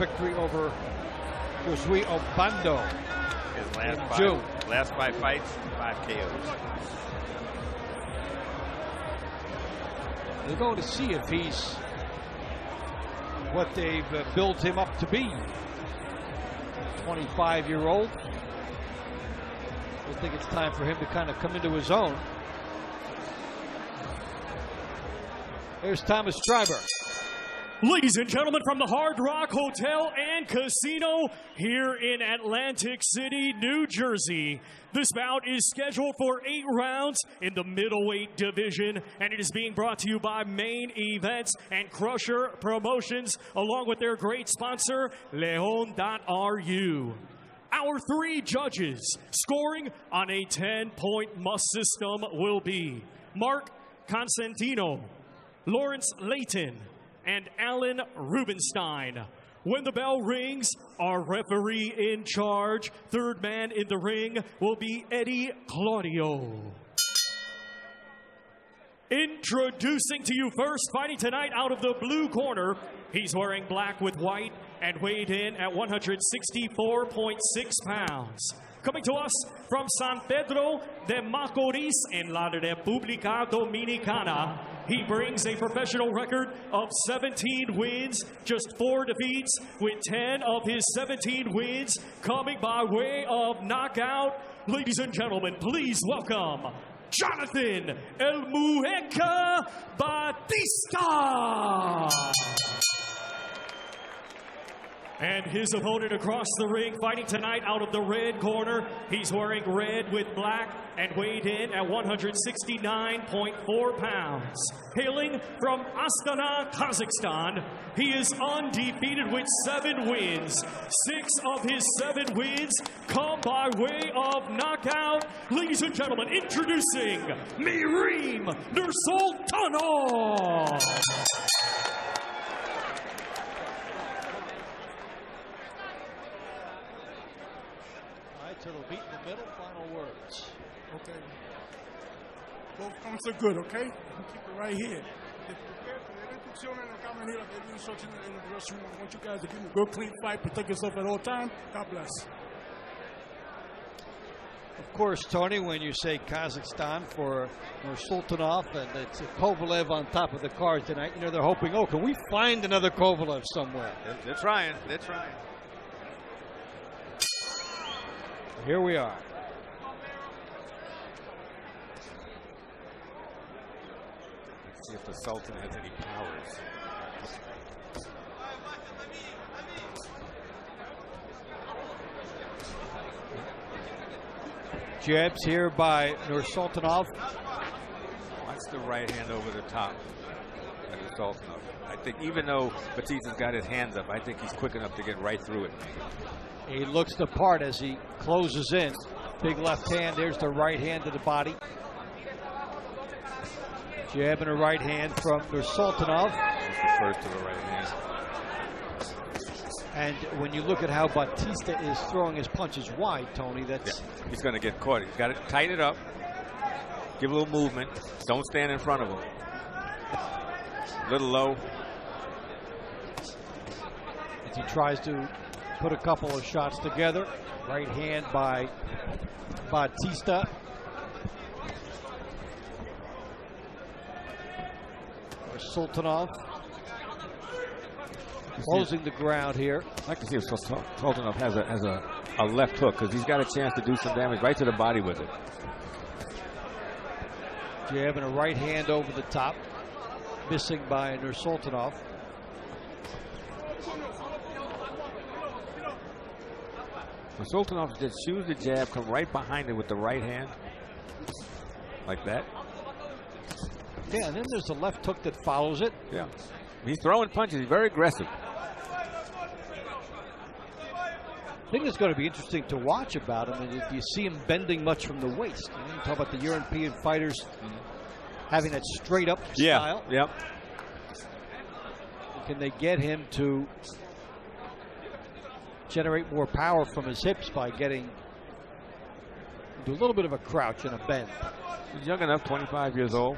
victory over Josue Obando His in June. last 5 fights, 5 KOs. They're going to see if he's what they've built him up to be. 25-year-old. I think it's time for him to kind of come into his own. There's Thomas Stryber. Ladies and gentlemen, from the Hard Rock Hotel and Casino here in Atlantic City, New Jersey, this bout is scheduled for 8 rounds in the middleweight division, and it is being brought to you by Main Events and Crusher Promotions, along with their great sponsor, Leon.ru. Our 3 judges scoring on a 10-point must system will be Mark Constantino, Lawrence Layton, and Alan Rubenstein. When the bell rings, our referee in charge, third man in the ring, will be Eddie Claudio. Introducing to you first, fighting tonight out of the blue corner, he's wearing black with white and weighed in at 164.6 pounds. Coming to us from San Pedro de Macorís in la República Dominicana, he brings a professional record of 17 wins, just 4 defeats, with 10 of his 17 wins coming by way of knockout. Ladies and gentlemen, please welcome Jonathan El Mujeca Batista. And his opponent across the ring, fighting tonight out of the red corner. He's wearing red with black and weighed in at 169.4 pounds. Hailing from Astana, Kazakhstan, he is undefeated with 7 wins. 6 of his 7 wins come by way of knockout. Ladies and gentlemen, introducing Meiirim N. So they'll beat in the middle. Final words. Okay. Both counts are good, okay? Keep it right here. In the dressing room. I want you guys to give me a good, clean fight, protect yourself at all times. God bless. Of course, Tony, when you say Kazakhstan for Nursultanov and it's Kovalev on top of the card tonight, you know they're hoping, oh, can we find another Kovalev somewhere? They're trying. They're trying. Here we are. Let's see if the Sultan has any powers. Jabs here by Nursultanov. Watch the right hand over the top of Nursultanov. I think even though Batista's got his hands up, I think he's quick enough to get right through it. He looks the part as he closes in. Big left hand. There's the right hand to the body. Jab and a right hand from Nursultanov. First to the right hand. And when you look at how Batista is throwing his punches wide, Tony, that's... Yeah, he's going to get caught. He's got to tighten it up. Give a little movement. Don't stand in front of him. A little low. As he tries to put a couple of shots together. Right hand by Batista. Sultanov closing the ground here. I'd like to see if Sultanov has a left hook, because he's got a chance to do some damage right to the body with it. Jab and a right hand over the top. Missing by Nursultanov. Sultanov just choose the jab, come right behind it with the right hand. Like that. Yeah, and then there's a left hook that follows it. Yeah. He's throwing punches. He's very aggressive. I think it's going to be interesting to watch about him. And do you see him bending much from the waist? You talk about the European fighters having that straight up style. Yeah. Can they get him to generate more power from his hips by getting into a little bit of a crouch and a bend? He's young enough, 25 years old.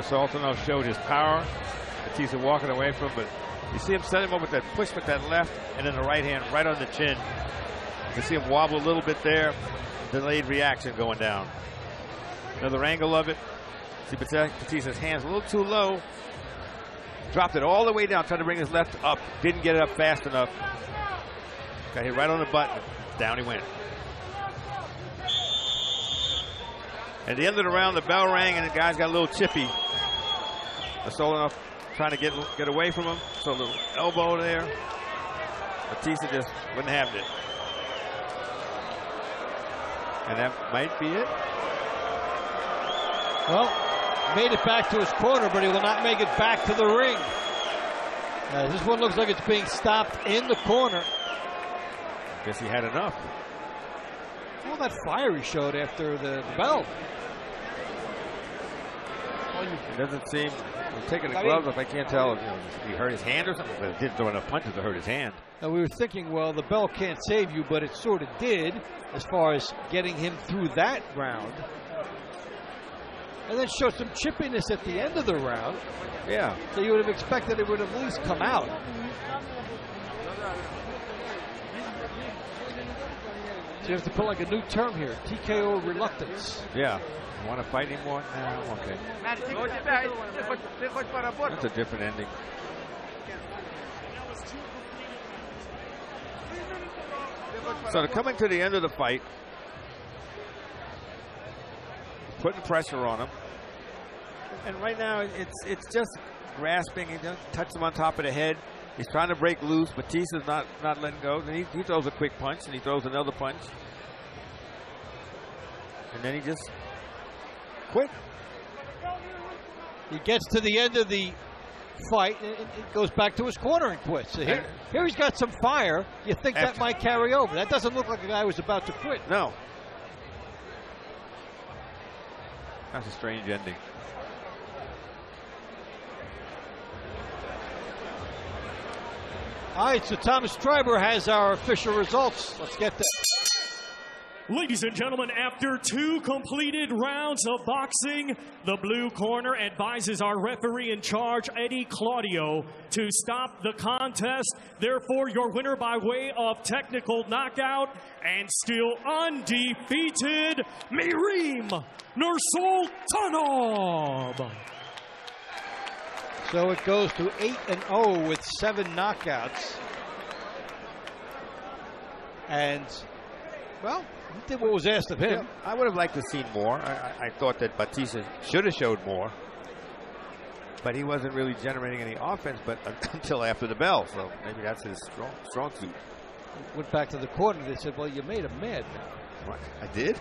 Sultanov showed his power. Batista walking away from him, but you see him set him up with that push with that left and then the right hand right on the chin. You can see him wobble a little bit there. Delayed reaction going down. Another angle of it. See Batista's hands a little too low. Dropped it all the way down, trying to bring his left up. Didn't get it up fast enough. Got hit right on the button. Down he went. At the end of the round, the bell rang and the guys got a little chippy. Sultanov trying to get away from him. So a little elbow there. Batista just wouldn't have it. And that might be it. Well, made it back to his corner, but he will not make it back to the ring. This one looks like it's being stopped in the corner. Guess he had enough. All that fire he showed after the bell. It doesn't seem. He's taking the gloves off. I can't tell if he hurt his hand or something, but it didn't throw enough punches to hurt his hand. And we were thinking, well, the bell can't save you, but it sort of did as far as getting him through that round. And then showed some chippiness at the end of the round. Yeah. So you would have expected it would have at least come out. So you have to put like a new term here, TKO reluctance. Yeah. You want to fight anymore? No, I'm okay. That's a different ending. So coming to the end of the fight, putting pressure on him, and right now it's just grasping. He doesn't touch him on top of the head. He's trying to break loose. Batista's not letting go. Then he throws a quick punch, and he throws another punch, and then he just quit. He gets to the end of the fight and it goes back to his corner and quits. So here he's got some fire. You think that might carry over. That doesn't look like a guy who's about to quit. No. That's a strange ending. All right, so Thomas Streiber has our official results. Let's get that. Ladies and gentlemen, after 2 completed rounds of boxing, the blue corner advises our referee in charge, Eddie Claudio, to stop the contest. Therefore, your winner by way of technical knockout and still undefeated, Meiirim N. So it goes to 8-0 with 7 knockouts. And, well, he did what was asked of him. Yeah, I would have liked to see more. I thought that Batista should have showed more. But he wasn't really generating any offense until after the bell. So maybe that's his strong suit. Went back to the corner. They said, well, you made him mad now. What? I did?